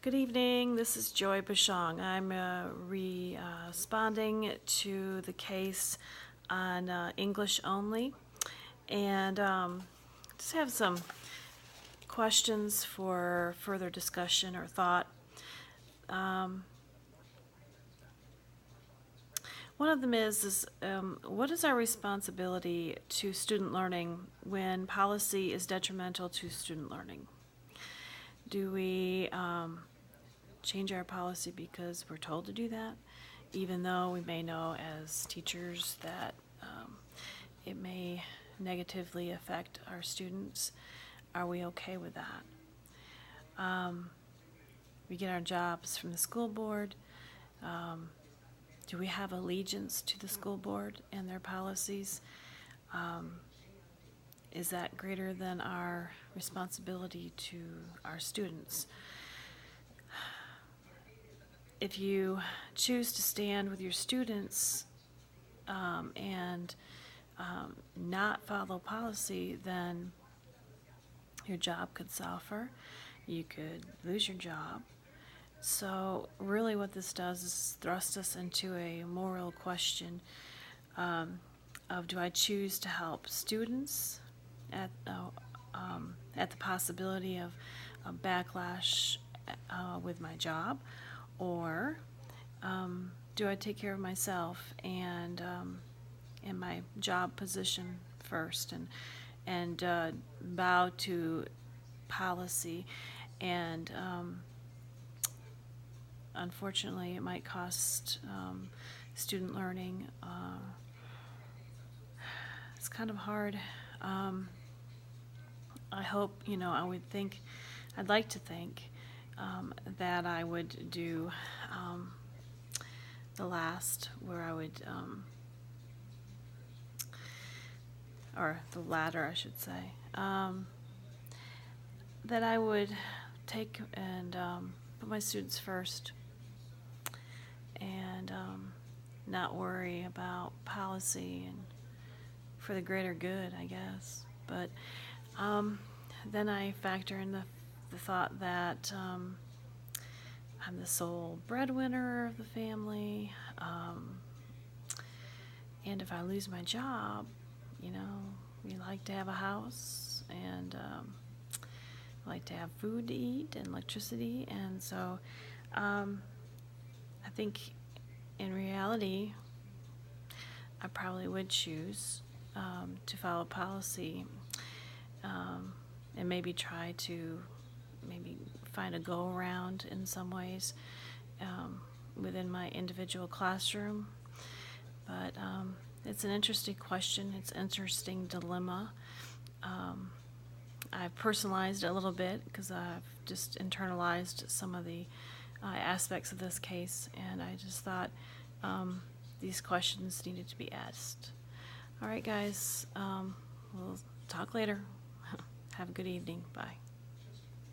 Good evening. This is Joy Bashong. I'm responding to the case on English only, and just have some questions for further discussion or thought. One of them is what is our responsibility to student learning when policy is detrimental to student learning? Do we change our policy because we're told to do that, even though we may know as teachers that it may negatively affect our students? Are we okay with that? We get our jobs from the school board. Do we have allegiance to the school board and their policies? Is that greater than our responsibility to our students? If you choose to stand with your students and not follow policy, then your job could suffer. You could lose your job. So really what this does is thrust us into a moral question of, do I choose to help students at the possibility of a backlash with my job, or do I take care of myself and in my job position first and bow to policy, and unfortunately it might cost student learning. It's kind of hard. I hope, I'd like to think that I would do the last, where I would, or the latter, I should say, that I would take and put my students first and not worry about policy and for the greater good, I guess. But then I factor in the thought that I'm the sole breadwinner of the family, and if I lose my job, we like to have a house, and like to have food to eat and electricity, and so I think in reality I probably would choose to follow policy, and maybe try to find a go-around in some ways within my individual classroom. But it's an interesting question. It's an interesting dilemma. I've personalized it a little bit because I've just internalized some of the aspects of this case, and I just thought these questions needed to be asked. All right, guys, we'll talk later. Have a good evening. Bye.